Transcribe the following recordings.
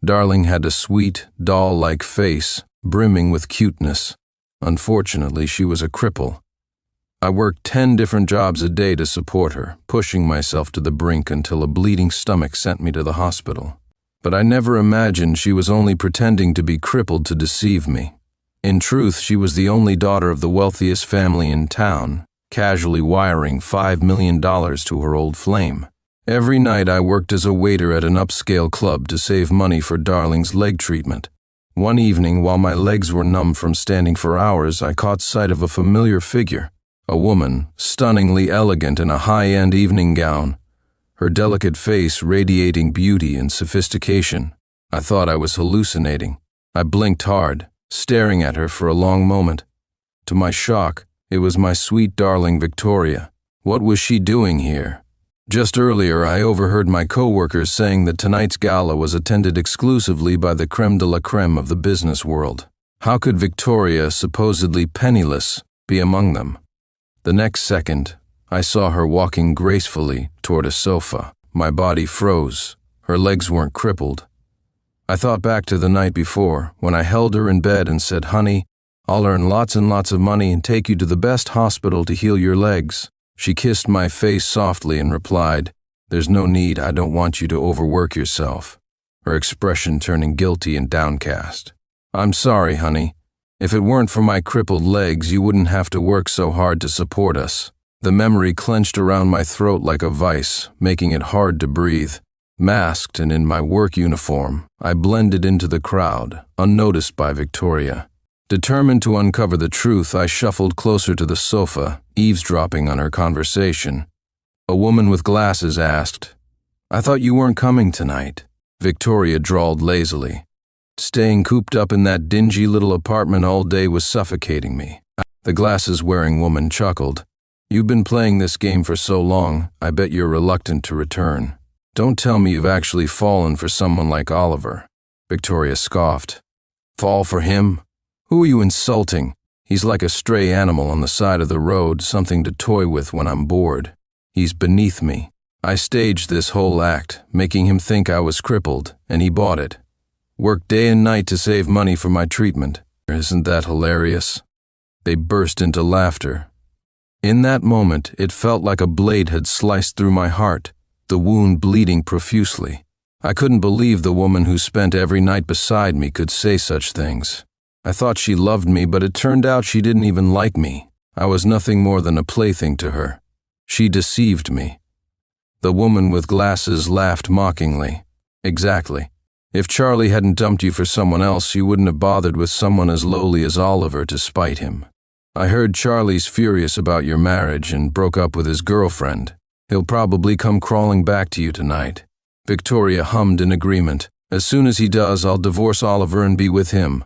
Darling had a sweet, doll-like face, brimming with cuteness. Unfortunately, she was a cripple. I worked 10 different jobs a day to support her, pushing myself to the brink until a bleeding stomach sent me to the hospital. But I never imagined she was only pretending to be crippled to deceive me. In truth, she was the only daughter of the wealthiest family in town, casually wiring $5 million to her old flame. Every night I worked as a waiter at an upscale club to save money for Darling's leg treatment. One evening, while my legs were numb from standing for hours, I caught sight of a familiar figure. A woman, stunningly elegant in a high-end evening gown, her delicate face radiating beauty and sophistication. I thought I was hallucinating. I blinked hard, staring at her for a long moment. To my shock, it was my sweet darling Victoria. What was she doing here? Just earlier, I overheard my co-workers saying that tonight's gala was attended exclusively by the creme de la creme of the business world. How could Victoria, supposedly penniless, be among them? The next second, I saw her walking gracefully toward a sofa. My body froze. Her legs weren't crippled. I thought back to the night before, when I held her in bed and said, "Honey, I'll earn lots and lots of money and take you to the best hospital to heal your legs." She kissed my face softly and replied, "There's no need, I don't want you to overwork yourself," her expression turning guilty and downcast. "I'm sorry, honey. If it weren't for my crippled legs, you wouldn't have to work so hard to support us." The memory clenched around my throat like a vice, making it hard to breathe. Masked and in my work uniform, I blended into the crowd, unnoticed by Victoria. Determined to uncover the truth, I shuffled closer to the sofa, eavesdropping on her conversation. A woman with glasses asked, "I thought you weren't coming tonight." Victoria drawled lazily. "Staying cooped up in that dingy little apartment all day was suffocating me." The glasses-wearing woman chuckled. "You've been playing this game for so long, I bet you're reluctant to return. Don't tell me you've actually fallen for someone like Oliver." Victoria scoffed. "Fall for him? Who are you insulting? He's like a stray animal on the side of the road, something to toy with when I'm bored. He's beneath me. I staged this whole act, making him think I was crippled, and he bought it. Worked day and night to save money for my treatment. Isn't that hilarious?" They burst into laughter. In that moment, it felt like a blade had sliced through my heart, the wound bleeding profusely. I couldn't believe the woman who spent every night beside me could say such things. I thought she loved me, but it turned out she didn't even like me. I was nothing more than a plaything to her. She deceived me. The woman with glasses laughed mockingly. "Exactly. If Charlie hadn't dumped you for someone else, you wouldn't have bothered with someone as lowly as Oliver to spite him. I heard Charlie's furious about your marriage and broke up with his girlfriend. He'll probably come crawling back to you tonight." Victoria hummed in agreement. "As soon as he does, I'll divorce Oliver and be with him."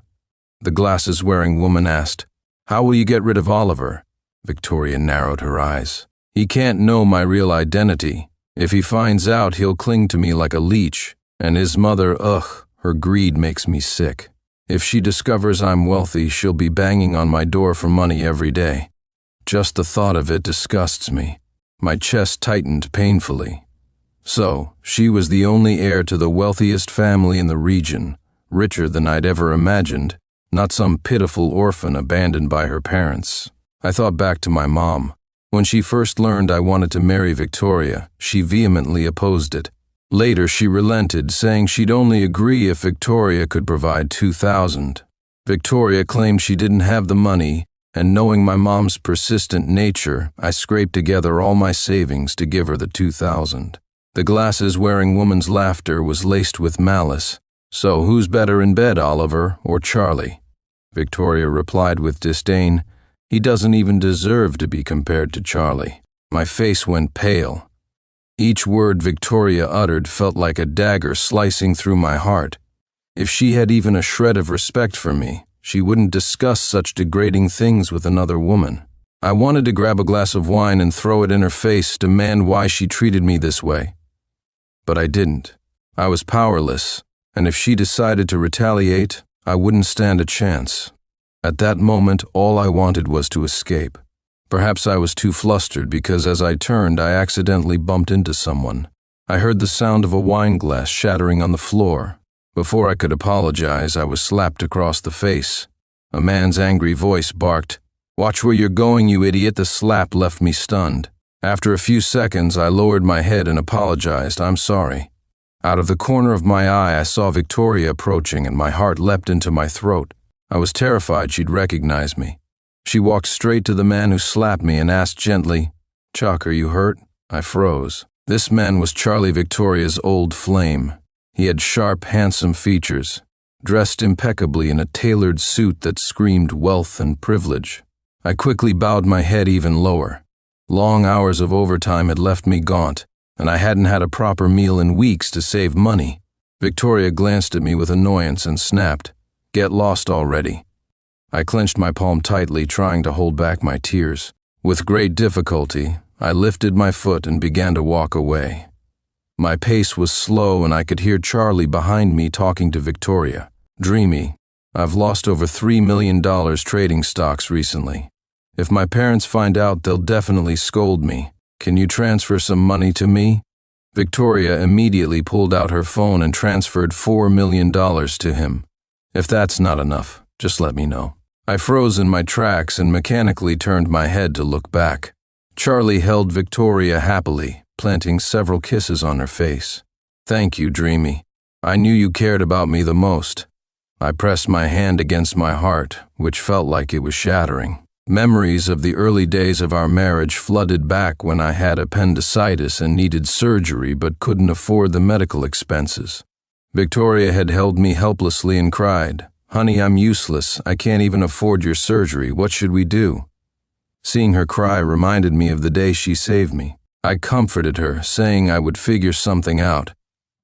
The glasses-wearing woman asked, "How will you get rid of Oliver?" Victoria narrowed her eyes. "He can't know my real identity. If he finds out, he'll cling to me like a leech. And his mother, ugh, her greed makes me sick. If she discovers I'm wealthy, she'll be banging on my door for money every day. Just the thought of it disgusts me." My chest tightened painfully. So, she was the only heir to the wealthiest family in the region, richer than I'd ever imagined, not some pitiful orphan abandoned by her parents. I thought back to my mom. When she first learned I wanted to marry Victoria, she vehemently opposed it. Later, she relented, saying she'd only agree if Victoria could provide $2,000. Victoria claimed she didn't have the money, and knowing my mom's persistent nature, I scraped together all my savings to give her the $2,000. The glasses-wearing woman's laughter was laced with malice. "So who's better in bed, Oliver or Charlie?" Victoria replied with disdain, "He doesn't even deserve to be compared to Charlie." My face went pale. Each word Victoria uttered felt like a dagger slicing through my heart. If she had even a shred of respect for me, she wouldn't discuss such degrading things with another woman. I wanted to grab a glass of wine and throw it in her face, demand why she treated me this way. But I didn't. I was powerless, and if she decided to retaliate, I wouldn't stand a chance. At that moment, all I wanted was to escape. Perhaps I was too flustered because as I turned, I accidentally bumped into someone. I heard the sound of a wine glass shattering on the floor. Before I could apologize, I was slapped across the face. A man's angry voice barked, "Watch where you're going, you idiot." The slap left me stunned. After a few seconds, I lowered my head and apologized. "I'm sorry." Out of the corner of my eye, I saw Victoria approaching, and my heart leapt into my throat. I was terrified she'd recognize me. She walked straight to the man who slapped me and asked gently, "Chuck, are you hurt?" I froze. This man was Charlie, Victoria's old flame. He had sharp, handsome features, dressed impeccably in a tailored suit that screamed wealth and privilege. I quickly bowed my head even lower. Long hours of overtime had left me gaunt, and I hadn't had a proper meal in weeks to save money. Victoria glanced at me with annoyance and snapped, "Get lost already." I clenched my palm tightly, trying to hold back my tears. With great difficulty, I lifted my foot and began to walk away. My pace was slow, and I could hear Charlie behind me talking to Victoria. "Dreamy, I've lost over $3 million trading stocks recently. If my parents find out, they'll definitely scold me. Can you transfer some money to me?" Victoria immediately pulled out her phone and transferred $4 million to him. "If that's not enough, just let me know." I froze in my tracks and mechanically turned my head to look back. Charlie held Victoria happily, planting several kisses on her face. "Thank you, Dreamy. I knew you cared about me the most." I pressed my hand against my heart, which felt like it was shattering. Memories of the early days of our marriage flooded back when I had appendicitis and needed surgery but couldn't afford the medical expenses. Victoria had held me helplessly and cried, "Honey, I'm useless. I can't even afford your surgery. What should we do?" Seeing her cry reminded me of the day she saved me. I comforted her, saying I would figure something out.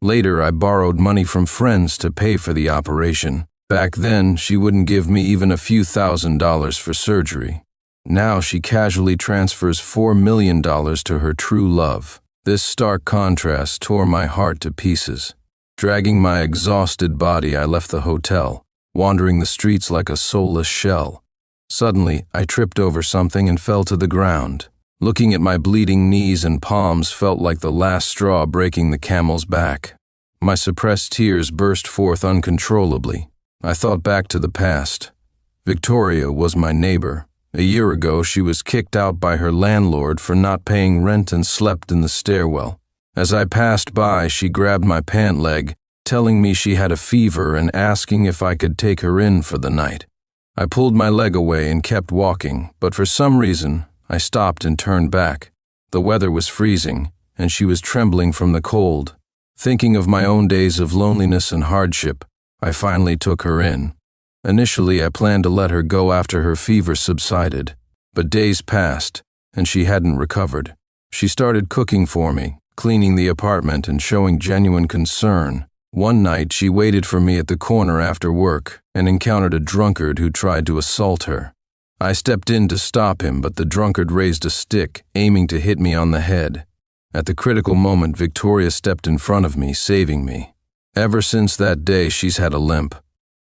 Later, I borrowed money from friends to pay for the operation. Back then, she wouldn't give me even a few $1,000s for surgery. Now she casually transfers $4 million to her true love. This stark contrast tore my heart to pieces. Dragging my exhausted body, I left the hotel, wandering the streets like a soulless shell. Suddenly, I tripped over something and fell to the ground. Looking at my bleeding knees and palms felt like the last straw breaking the camel's back. My suppressed tears burst forth uncontrollably. I thought back to the past. Victoria was my neighbor. A year ago, she was kicked out by her landlord for not paying rent and slept in the stairwell. As I passed by, she grabbed my pant leg, telling me she had a fever and asking if I could take her in for the night. I pulled my leg away and kept walking, but for some reason, I stopped and turned back. The weather was freezing, and she was trembling from the cold. Thinking of my own days of loneliness and hardship, I finally took her in. Initially, I planned to let her go after her fever subsided, but days passed, and she hadn't recovered. She started cooking for me, cleaning the apartment, and showing genuine concern. One night, she waited for me at the corner after work and encountered a drunkard who tried to assault her. I stepped in to stop him, but the drunkard raised a stick, aiming to hit me on the head. At the critical moment, Victoria stepped in front of me, saving me. Ever since that day, she's had a limp.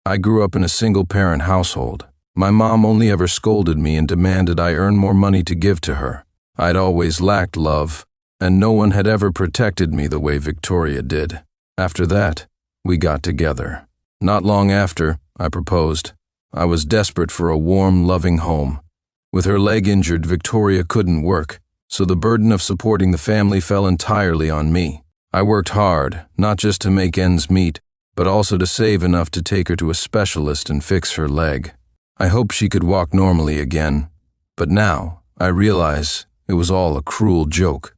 I grew up in a single-parent household. My mom only ever scolded me and demanded I earn more money to give to her. I'd always lacked love, and no one had ever protected me the way Victoria did. After that, we got together. Not long after, I proposed. I was desperate for a warm, loving home. With her leg injured, Victoria couldn't work, so the burden of supporting the family fell entirely on me. I worked hard, not just to make ends meet, but also to save enough to take her to a specialist and fix her leg. I hoped she could walk normally again, but now I realize it was all a cruel joke.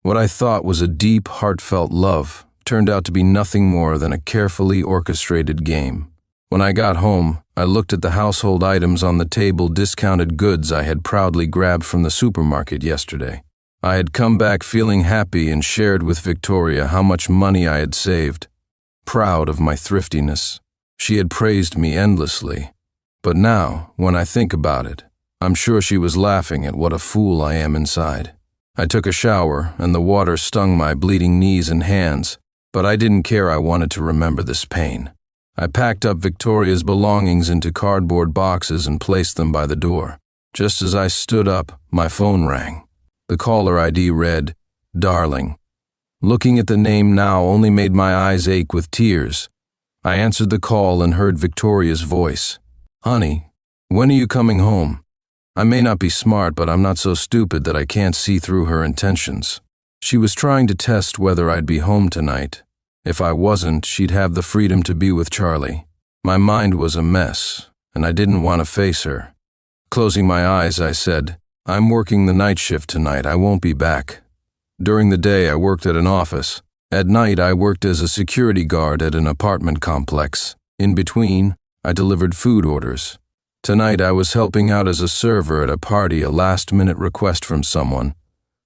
What I thought was a deep, heartfelt love turned out to be nothing more than a carefully orchestrated game. When I got home, I looked at the household items on the table, discounted goods I had proudly grabbed from the supermarket yesterday. I had come back feeling happy and shared with Victoria how much money I had saved. Proud of my thriftiness, she had praised me endlessly. But now, when I think about it, I'm sure she was laughing at what a fool I am inside. I took a shower, and the water stung my bleeding knees and hands, but I didn't care. I wanted to remember this pain. I packed up Victoria's belongings into cardboard boxes and placed them by the door. Just as I stood up, my phone rang. The caller ID read, "Darling." Looking at the name now only made my eyes ache with tears. I answered the call and heard Victoria's voice. Honey, when are you coming home? I may not be smart, but I'm not so stupid that I can't see through her intentions. She was trying to test whether I'd be home tonight. If I wasn't, she'd have the freedom to be with Charlie. My mind was a mess, and I didn't want to face her. Closing my eyes, I said, I'm working the night shift tonight. I won't be back. During the day, I worked at an office. At night, I worked as a security guard at an apartment complex. In between, I delivered food orders. Tonight, I was helping out as a server at a party, a last-minute request from someone.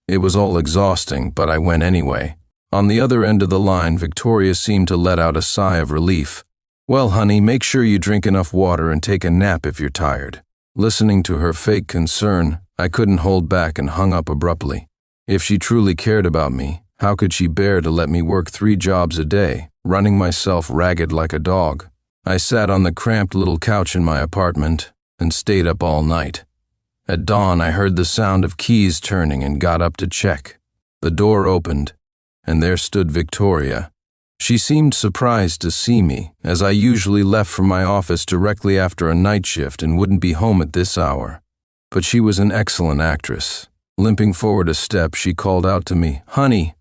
It was all exhausting, but I went anyway. On the other end of the line, Victoria seemed to let out a sigh of relief. Well, honey, make sure you drink enough water and take a nap if you're tired. Listening to her fake concern, I couldn't hold back and hung up abruptly. If she truly cared about me, how could she bear to let me work 3 jobs a day, running myself ragged like a dog? I sat on the cramped little couch in my apartment and stayed up all night. At dawn, I heard the sound of keys turning and got up to check. The door opened, and there stood Victoria. She seemed surprised to see me, as I usually left from my office directly after a night shift and wouldn't be home at this hour. But she was an excellent actress. Limping forward a step, she called out to me, Honey.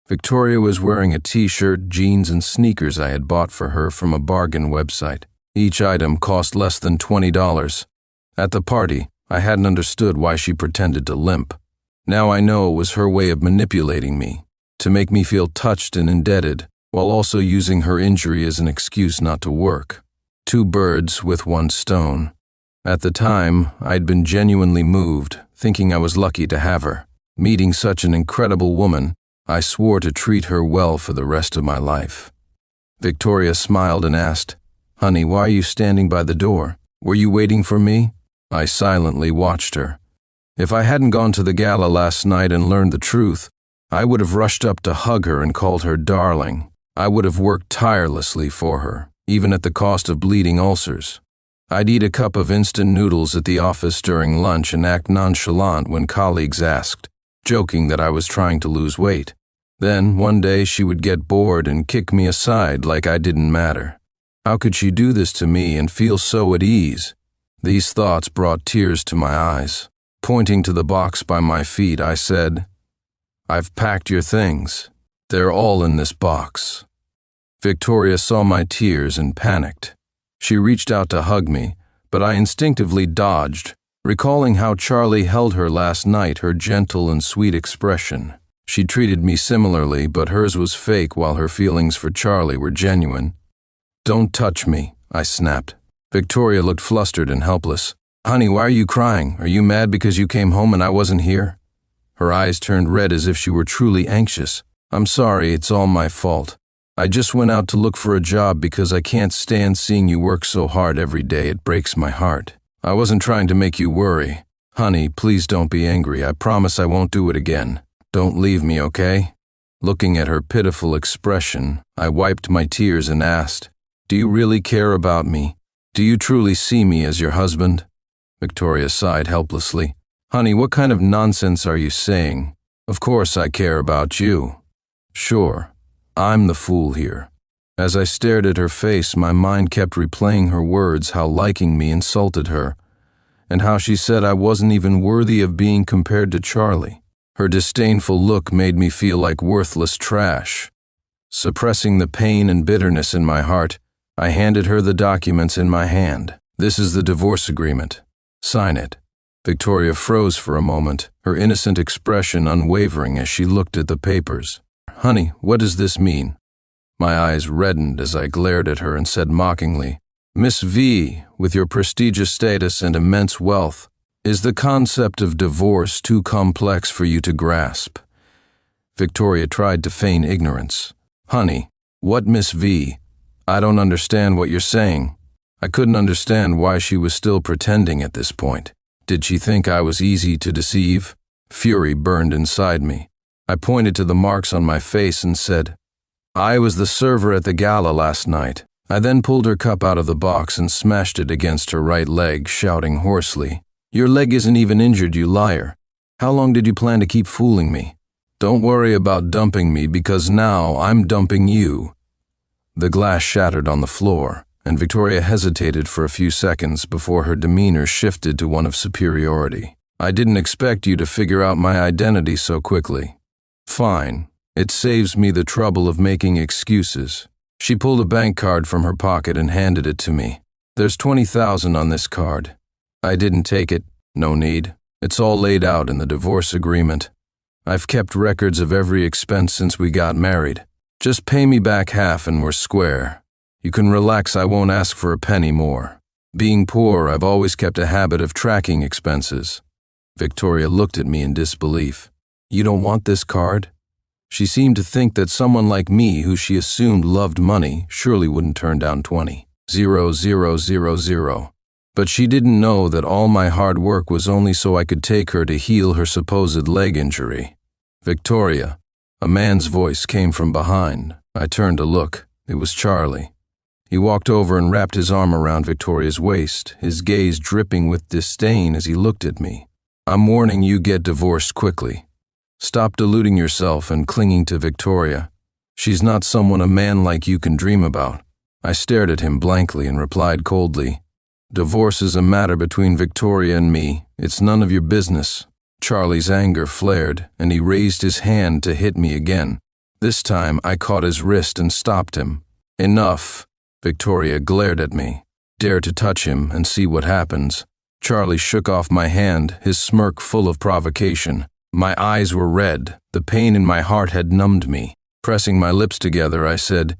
Victoria was wearing a t-shirt, jeans, and sneakers I had bought for her from a bargain website. Each item cost less than $20. At the party, I hadn't understood why she pretended to limp. Now I know it was her way of manipulating me, to make me feel touched and indebted, while also using her injury as an excuse not to work. 2 birds with 1 stone. At the time, I'd been genuinely moved, thinking I was lucky to have her. Meeting such an incredible woman, I swore to treat her well for the rest of my life. Victoria smiled and asked, Honey, why are you standing by the door? Were you waiting for me? I silently watched her. If I hadn't gone to the gala last night and learned the truth, I would have rushed up to hug her and called her darling. I would have worked tirelessly for her, even at the cost of bleeding ulcers. I'd eat a cup of instant noodles at the office during lunch and act nonchalant when colleagues asked, joking that I was trying to lose weight. Then, one day, she would get bored and kick me aside like I didn't matter. How could she do this to me and feel so at ease? These thoughts brought tears to my eyes. Pointing to the box by my feet, I said, I've packed your things. They're all in this box. Victoria saw my tears and panicked. She reached out to hug me, but I instinctively dodged, recalling how Charlie held her last night, her gentle and sweet expression. She treated me similarly, but hers was fake while her feelings for Charlie were genuine. Don't touch me, I snapped. Victoria looked flustered and helpless. Honey, why are you crying? Are you mad because you came home and I wasn't here? Her eyes turned red as if she were truly anxious. I'm sorry, it's all my fault. I just went out to look for a job because I can't stand seeing you work so hard every day. It breaks my heart. I wasn't trying to make you worry. Honey, please don't be angry. I promise I won't do it again. Don't leave me, okay? Looking at her pitiful expression, I wiped my tears and asked, Do you really care about me? Do you truly see me as your husband? Victoria sighed helplessly. Honey, what kind of nonsense are you saying? Of course I care about you. Sure, I'm the fool here. As I stared at her face, my mind kept replaying her words, how liking me insulted her, and how she said I wasn't even worthy of being compared to Charlie. Her disdainful look made me feel like worthless trash. Suppressing the pain and bitterness in my heart, I handed her the documents in my hand. This is the divorce agreement. Sign it. Victoria froze for a moment, her innocent expression unwavering as she looked at the papers. Honey, what does this mean? My eyes reddened as I glared at her and said mockingly, Miss V, with your prestigious status and immense wealth, is the concept of divorce too complex for you to grasp? Victoria tried to feign ignorance. Honey, what Miss V? I don't understand what you're saying. I couldn't understand why she was still pretending at this point. Did she think I was easy to deceive? Fury burned inside me. I pointed to the marks on my face and said, I was the server at the gala last night. I then pulled her cup out of the box and smashed it against her right leg, shouting hoarsely, Your leg isn't even injured, you liar. How long did you plan to keep fooling me? Don't worry about dumping me because now I'm dumping you. The glass shattered on the floor, and Victoria hesitated for a few seconds before her demeanor shifted to one of superiority. "I didn't expect you to figure out my identity so quickly." "Fine. It saves me the trouble of making excuses." She pulled a bank card from her pocket and handed it to me. "There's 20,000 on this card." I didn't take it. No need. It's all laid out in the divorce agreement. I've kept records of every expense since we got married. Just pay me back half and we're square. You can relax, I won't ask for a penny more. Being poor, I've always kept a habit of tracking expenses. Victoria looked at me in disbelief. "You don't want this card?" She seemed to think that someone like me, who she assumed loved money, surely wouldn't turn down 20,000. But she didn't know that all my hard work was only so I could take her to heal her supposed leg injury. "Victoria." A man's voice came from behind. I turned to look. It was Charlie. He walked over and wrapped his arm around Victoria's waist, his gaze dripping with disdain as he looked at me. "I'm warning you, get divorced quickly. Stop deluding yourself and clinging to Victoria. She's not someone a man like you can dream about." I stared at him blankly and replied coldly, "Divorce is a matter between Victoria and me. It's none of your business." Charlie's anger flared, and he raised his hand to hit me again. This time I caught his wrist and stopped him. "Enough." Victoria glared at me. "Dare to touch him and see what happens." Charlie shook off my hand, his smirk full of provocation. My eyes were red. The pain in my heart had numbed me. Pressing my lips together, I said,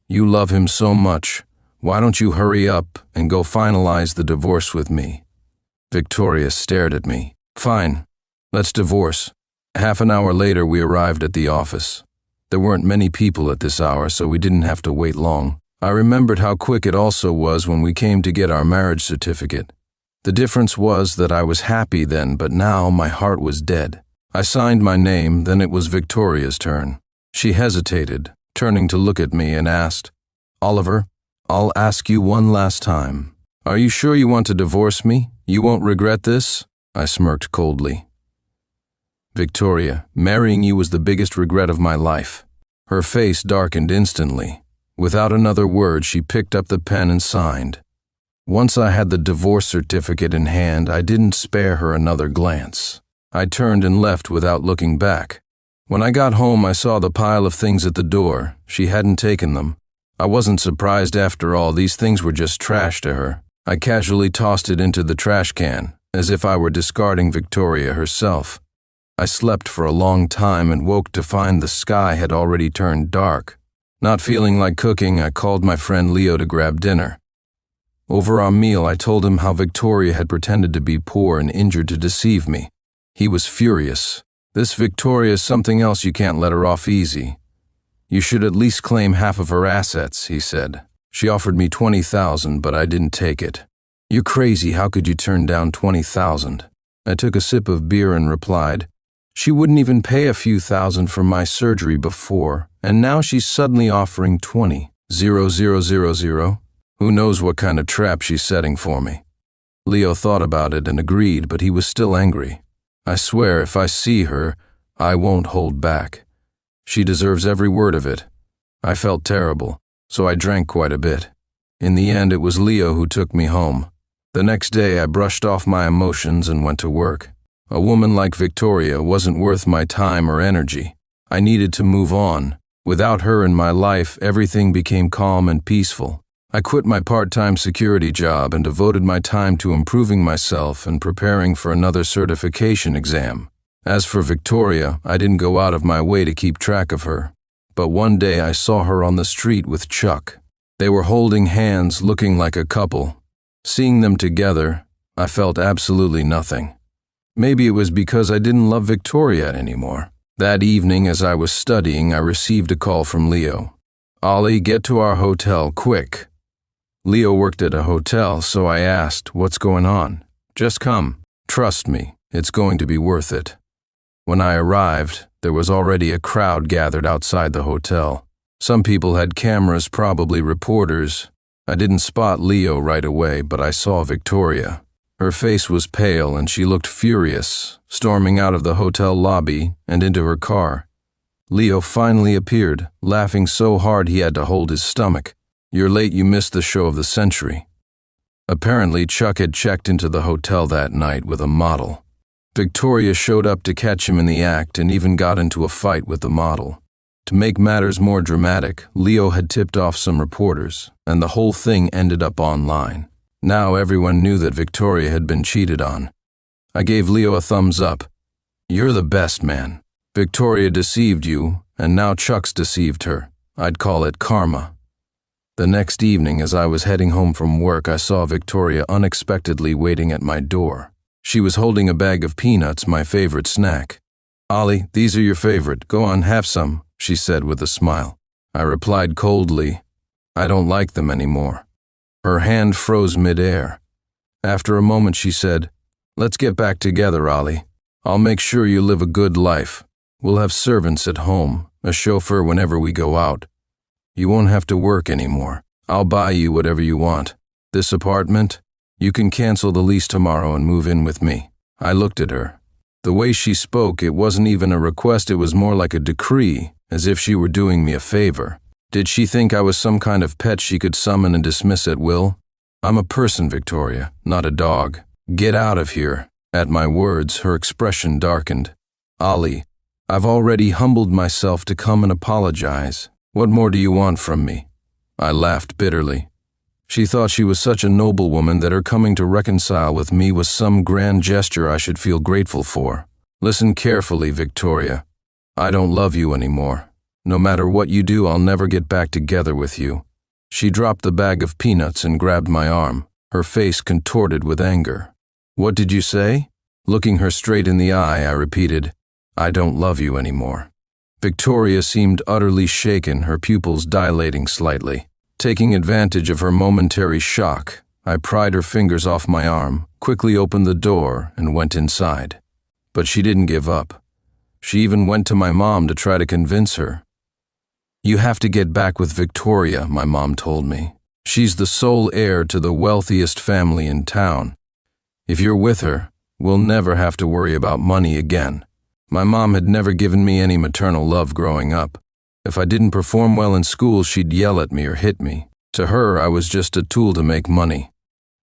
"You love him so much. Why don't you hurry up and go finalize the divorce with me?" Victoria stared at me. "Fine. Let's divorce." Half an hour later, we arrived at the office. There weren't many people at this hour, so we didn't have to wait long. I remembered how quick it also was when we came to get our marriage certificate. The difference was that I was happy then, but now my heart was dead. I signed my name, then it was Victoria's turn. She hesitated, turning to look at me, and asked, "Oliver, I'll ask you one last time. Are you sure you want to divorce me? You won't regret this?" I smirked coldly. "Victoria, marrying you was the biggest regret of my life." Her face darkened instantly. Without another word, she picked up the pen and signed. Once I had the divorce certificate in hand, I didn't spare her another glance. I turned and left without looking back. When I got home, I saw the pile of things at the door. She hadn't taken them. I wasn't surprised after all. These things were just trash to her. I casually tossed it into the trash can, as if I were discarding Victoria herself. I slept for a long time and woke to find the sky had already turned dark. Not feeling like cooking, I called my friend Leo to grab dinner. Over our meal, I told him how Victoria had pretended to be poor and injured to deceive me. He was furious. "This Victoria is something else, you can't let her off easy. You should at least claim half of her assets," he said. "She offered me 20,000, but I didn't take it." "You're crazy, how could you turn down 20,000? I took a sip of beer and replied, "She wouldn't even pay a few thousand for my surgery before, and now she's suddenly offering 20,000. Who knows what kind of trap she's setting for me?" Leo thought about it and agreed, but he was still angry. "I swear if I see her, I won't hold back. She deserves every word of it." I felt terrible, so I drank quite a bit. In the end, it was Leo who took me home. The next day, I brushed off my emotions and went to work. A woman like Victoria wasn't worth my time or energy. I needed to move on. Without her in my life, everything became calm and peaceful. I quit my part-time security job and devoted my time to improving myself and preparing for another certification exam. As for Victoria, I didn't go out of my way to keep track of her. But one day I saw her on the street with Chuck. They were holding hands, looking like a couple. Seeing them together, I felt absolutely nothing. Maybe it was because I didn't love Victoria anymore. That evening, as I was studying, I received a call from Leo. "Ollie, get to our hotel, quick." Leo worked at a hotel, so I asked, "What's going on?" "Just come. Trust me, it's going to be worth it." When I arrived, there was already a crowd gathered outside the hotel. Some people had cameras, probably reporters. I didn't spot Leo right away, but I saw Victoria. Her face was pale and she looked furious, storming out of the hotel lobby and into her car. Leo finally appeared, laughing so hard he had to hold his stomach. "You're late, you missed the show of the century." Apparently, Chuck had checked into the hotel that night with a model. Victoria showed up to catch him in the act and even got into a fight with the model. To make matters more dramatic, Leo had tipped off some reporters, and the whole thing ended up online. Now everyone knew that Victoria had been cheated on. I gave Leo a thumbs up. "You're the best, man. Victoria deceived you, and now Chuck's deceived her. I'd call it karma." The next evening, as I was heading home from work, I saw Victoria unexpectedly waiting at my door. She was holding a bag of peanuts, my favorite snack. "Ollie, these are your favorite. Go on, have some," she said with a smile. I replied coldly, "I don't like them anymore." Her hand froze mid-air. After a moment she said, "Let's get back together, Ollie. I'll make sure you live a good life. We'll have servants at home, a chauffeur whenever we go out. You won't have to work anymore. I'll buy you whatever you want. This apartment, you can cancel the lease tomorrow and move in with me." I looked at her. The way she spoke, it wasn't even a request, it was more like a decree, as if she were doing me a favor. Did she think I was some kind of pet she could summon and dismiss at will? "I'm a person, Victoria, not a dog. Get out of here." At my words, her expression darkened. "Ollie, I've already humbled myself to come and apologize. What more do you want from me?" I laughed bitterly. She thought she was such a noble woman that her coming to reconcile with me was some grand gesture I should feel grateful for. "Listen carefully, Victoria. I don't love you anymore. No matter what you do, I'll never get back together with you." She dropped the bag of peanuts and grabbed my arm, her face contorted with anger. "What did you say?" Looking her straight in the eye, I repeated, "I don't love you anymore." Victoria seemed utterly shaken, her pupils dilating slightly. Taking advantage of her momentary shock, I pried her fingers off my arm, quickly opened the door, and went inside. But she didn't give up. She even went to my mom to try to convince her. "You have to get back with Victoria," my mom told me. "She's the sole heir to the wealthiest family in town. If you're with her, we'll never have to worry about money again." My mom had never given me any maternal love growing up. If I didn't perform well in school, she'd yell at me or hit me. To her, I was just a tool to make money.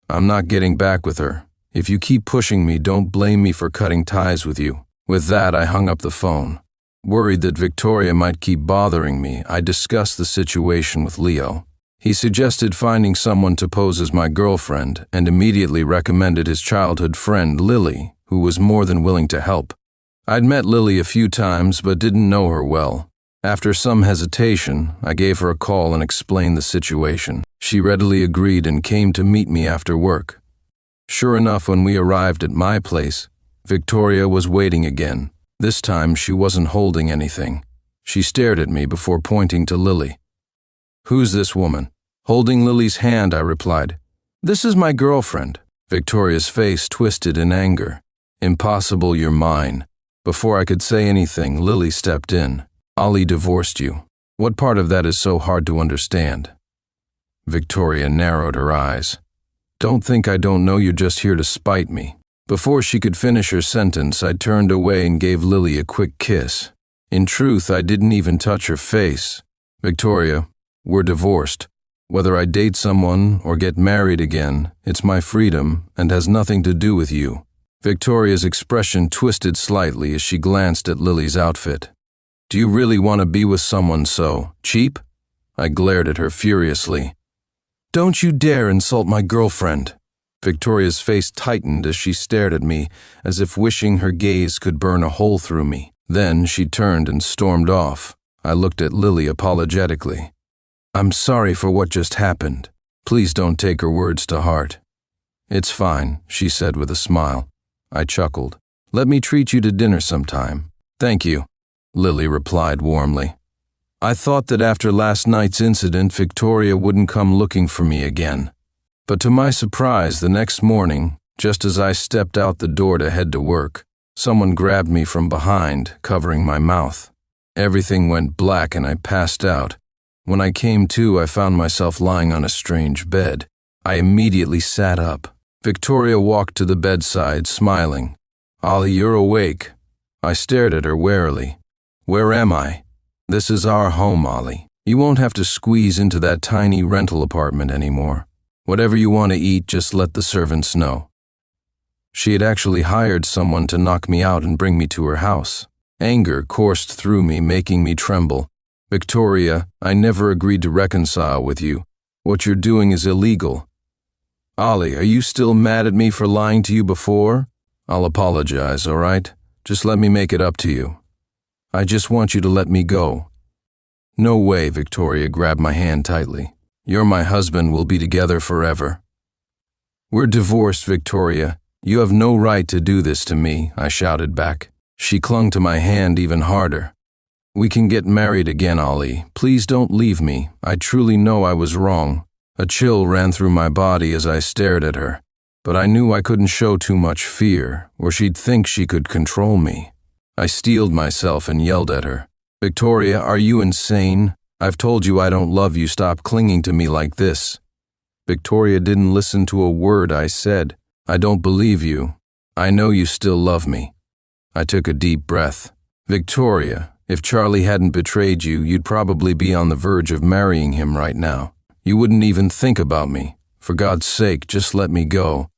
"I'm not getting back with her. If you keep pushing me, don't blame me for cutting ties with you." With that, I hung up the phone. Worried that Victoria might keep bothering me, I discussed the situation with Leo. He suggested finding someone to pose as my girlfriend and immediately recommended his childhood friend, Lily, who was more than willing to help. I'd met Lily a few times but didn't know her well. After some hesitation, I gave her a call and explained the situation. She readily agreed and came to meet me after work. Sure enough, when we arrived at my place, Victoria was waiting again. This time she wasn't holding anything. She stared at me before pointing to Lily. "Who's this woman?" Holding Lily's hand, I replied, "This is my girlfriend." Victoria's face twisted in anger. "Impossible, you're mine." Before I could say anything, Lily stepped in. "Ollie divorced you. What part of that is so hard to understand?" Victoria narrowed her eyes. "Don't think I don't know you're just here to spite me." Before she could finish her sentence, I turned away and gave Lily a quick kiss. In truth, I didn't even touch her face. "Victoria, we're divorced. Whether I date someone or get married again, it's my freedom and has nothing to do with you." Victoria's expression twisted slightly as she glanced at Lily's outfit. "Do you really want to be with someone so cheap?" I glared at her furiously. "Don't you dare insult my girlfriend." Victoria's face tightened as she stared at me, as if wishing her gaze could burn a hole through me. Then she turned and stormed off. I looked at Lily apologetically. "I'm sorry for what just happened. Please don't take her words to heart." "It's fine," she said with a smile. I chuckled. "Let me treat you to dinner sometime." "Thank you," Lily replied warmly. I thought that after last night's incident, Victoria wouldn't come looking for me again. But to my surprise, the next morning, just as I stepped out the door to head to work, someone grabbed me from behind, covering my mouth. Everything went black and I passed out. When I came to, I found myself lying on a strange bed. I immediately sat up. Victoria walked to the bedside, smiling. "Ollie, you're awake." I stared at her warily. Where am I? This is our home, Ollie. You won't have to squeeze into that tiny rental apartment anymore. Whatever you want to eat, just let the servants know. She had actually hired someone to knock me out and bring me to her house. Anger coursed through me, making me tremble. Victoria, I never agreed to reconcile with you. What you're doing is illegal. Ollie, are you still mad at me for lying to you before? I'll apologize, all right? Just let me make it up to you. I just want you to let me go. No way, Victoria grabbed my hand tightly. You're my husband, we'll be together forever. We're divorced, Victoria. You have no right to do this to me, I shouted back. She clung to my hand even harder. We can get married again, Ollie. Please don't leave me. I truly know I was wrong. A chill ran through my body as I stared at her, but I knew I couldn't show too much fear, or she'd think she could control me. I steeled myself and yelled at her. Victoria, are you insane? I've told you I don't love you. Stop clinging to me like this. Victoria didn't listen to a word I said. I don't believe you. I know you still love me. I took a deep breath. Victoria, if Charlie hadn't betrayed you, you'd probably be on the verge of marrying him right now. You wouldn't even think about me. For God's sake, just let me go.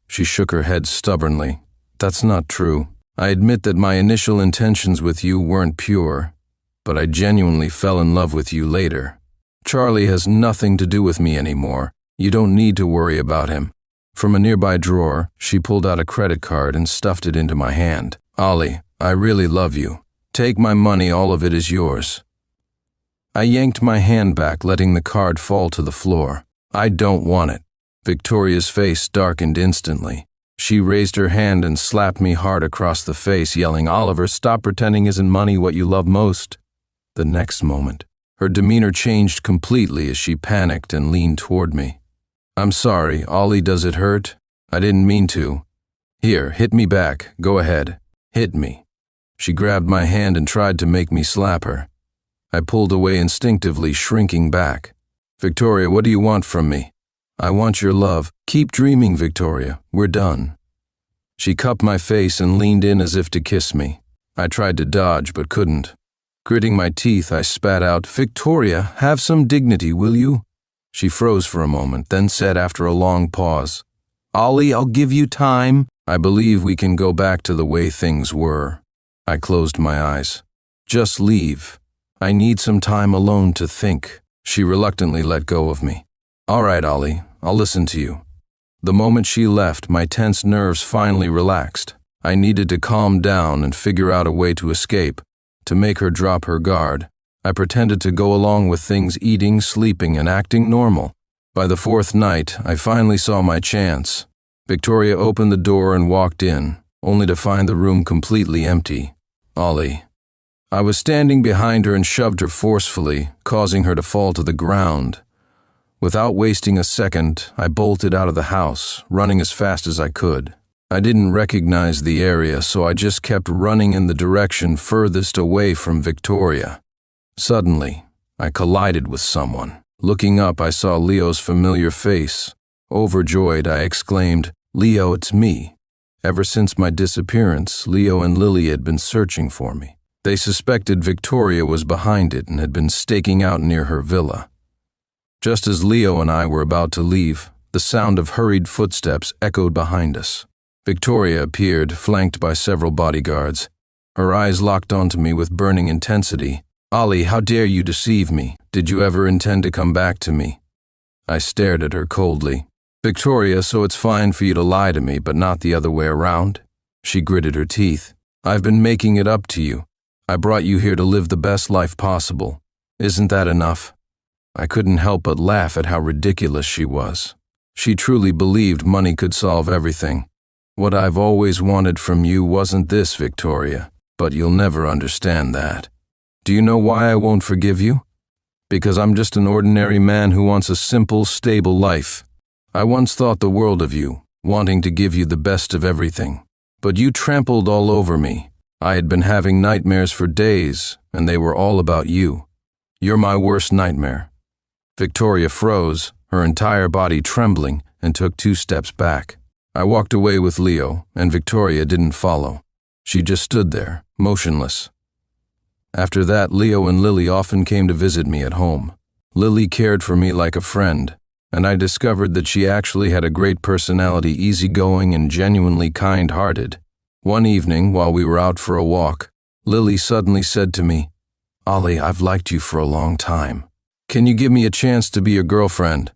She shook her head stubbornly. That's not true. I admit that my initial intentions with you weren't pure, but I genuinely fell in love with you later. Charlie has nothing to do with me anymore. You don't need to worry about him. From a nearby drawer, she pulled out a credit card and stuffed it into my hand. Ollie, I really love you. Take my money, all of it is yours. I yanked my hand back, letting the card fall to the floor. I don't want it. Victoria's face darkened instantly. She raised her hand and slapped me hard across the face, yelling, Oliver, stop pretending isn't money what you love most. The next moment, her demeanor changed completely as she panicked and leaned toward me. I'm sorry, Ollie, does it hurt? I didn't mean to. Here, hit me back. Go ahead. Hit me. She grabbed my hand and tried to make me slap her. I pulled away instinctively, shrinking back. Victoria, what do you want from me? I want your love. Keep dreaming, Victoria. We're done. She cupped my face and leaned in as if to kiss me. I tried to dodge but couldn't. Gritting my teeth, I spat out, Victoria, have some dignity, will you? She froze for a moment, then said after a long pause, Ollie, I'll give you time. I believe we can go back to the way things were. I closed my eyes. Just leave. I need some time alone to think. She reluctantly let go of me. All right, Ollie, I'll listen to you. The moment she left, my tense nerves finally relaxed. I needed to calm down and figure out a way to escape, to make her drop her guard. I pretended to go along with things, eating, sleeping, and acting normal. By the fourth night, I finally saw my chance. Victoria opened the door and walked in, only to find the room completely empty. Ollie. I was standing behind her and shoved her forcefully, causing her to fall to the ground. Without wasting a second, I bolted out of the house, running as fast as I could. I didn't recognize the area, so I just kept running in the direction furthest away from Victoria. Suddenly, I collided with someone. Looking up, I saw Leo's familiar face. Overjoyed, I exclaimed, Leo, it's me. Ever since my disappearance, Leo and Lily had been searching for me. They suspected Victoria was behind it and had been staking out near her villa. Just as Leo and I were about to leave, the sound of hurried footsteps echoed behind us. Victoria appeared, flanked by several bodyguards. Her eyes locked onto me with burning intensity. Ollie, how dare you deceive me? Did you ever intend to come back to me? I stared at her coldly. Victoria, so it's fine for you to lie to me, but not the other way around? She gritted her teeth. I've been making it up to you. I brought you here to live the best life possible. Isn't that enough? I couldn't help but laugh at how ridiculous she was. She truly believed money could solve everything. What I've always wanted from you wasn't this, Victoria, but you'll never understand that. Do you know why I won't forgive you? Because I'm just an ordinary man who wants a simple, stable life. I once thought the world of you, wanting to give you the best of everything. But you trampled all over me. I had been having nightmares for days, and they were all about you. You're my worst nightmare. Victoria froze, her entire body trembling, and took 2 steps back. I walked away with Leo, and Victoria didn't follow. She just stood there, motionless. After that, Leo and Lily often came to visit me at home. Lily cared for me like a friend, and I discovered that she actually had a great personality, easygoing and genuinely kind-hearted. One evening, while we were out for a walk, Lily suddenly said to me, "Ollie, I've liked you for a long time. Can you give me a chance to be your girlfriend?"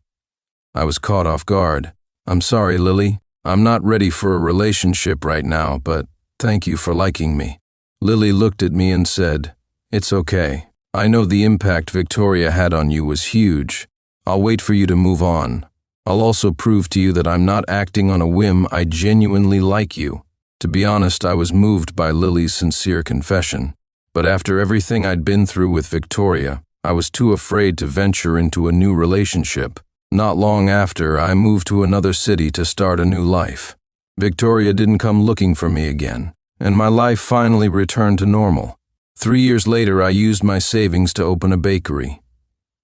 I was caught off guard. "I'm sorry, Lily. I'm not ready for a relationship right now, but thank you for liking me." Lily looked at me and said, "It's okay. I know the impact Victoria had on you was huge. I'll wait for you to move on. I'll also prove to you that I'm not acting on a whim. I genuinely like you." To be honest, I was moved by Lily's sincere confession, but after everything I'd been through with Victoria, I was too afraid to venture into a new relationship. Not long after, I moved to another city to start a new life. Victoria didn't come looking for me again, and my life finally returned to normal. 3 years later, I used my savings to open a bakery.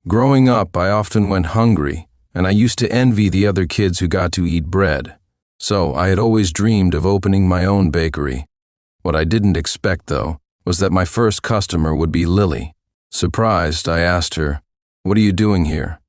Growing up, I often went hungry, and I used to envy the other kids who got to eat bread. So I had always dreamed of opening my own bakery. What I didn't expect, though, was that my first customer would be Lily. Surprised, I asked her, "What are you doing here?"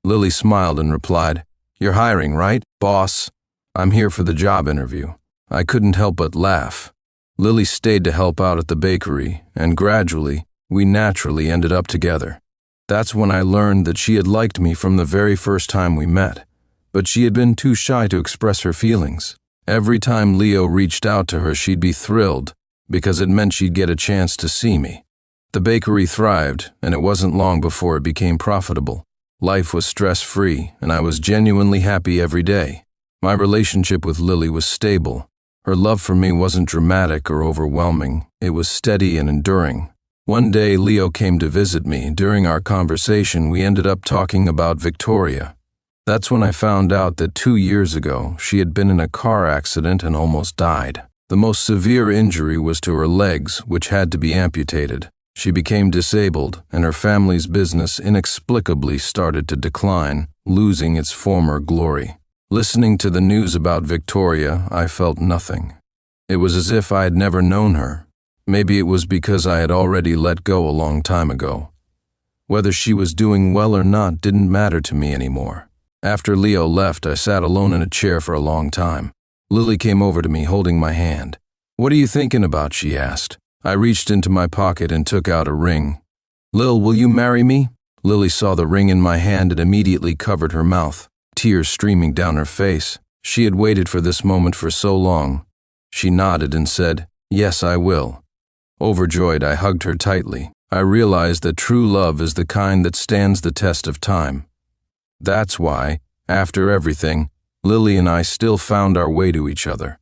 Lily smiled and replied, "You're hiring, right, boss? I'm here for the job interview." I couldn't help but laugh. Lily stayed to help out at the bakery, and gradually, we naturally ended up together. That's when I learned that she had liked me from the very first time we met, but she had been too shy to express her feelings. Every time Leo reached out to her, she'd be thrilled, because it meant she'd get a chance to see me. The bakery thrived, and it wasn't long before it became profitable. Life was stress-free, and I was genuinely happy every day. My relationship with Lily was stable. Her love for me wasn't dramatic or overwhelming. It was steady and enduring. One day, Leo came to visit me. During our conversation, we ended up talking about Victoria. That's when I found out that 2 years ago, she had been in a car accident and almost died. The most severe injury was to her legs, which had to be amputated. She became disabled, and her family's business inexplicably started to decline, losing its former glory. Listening to the news about Victoria, I felt nothing. It was as if I had never known her. Maybe it was because I had already let go a long time ago. Whether she was doing well or not didn't matter to me anymore. After Leo left, I sat alone in a chair for a long time. Lily came over to me, holding my hand. "What are you thinking about?" she asked. I reached into my pocket and took out a ring. "Lil, will you marry me?" Lily saw the ring in my hand and immediately covered her mouth, tears streaming down her face. She had waited for this moment for so long. She nodded and said, "Yes, I will." Overjoyed, I hugged her tightly. I realized that true love is the kind that stands the test of time. That's why, after everything, Lily and I still found our way to each other.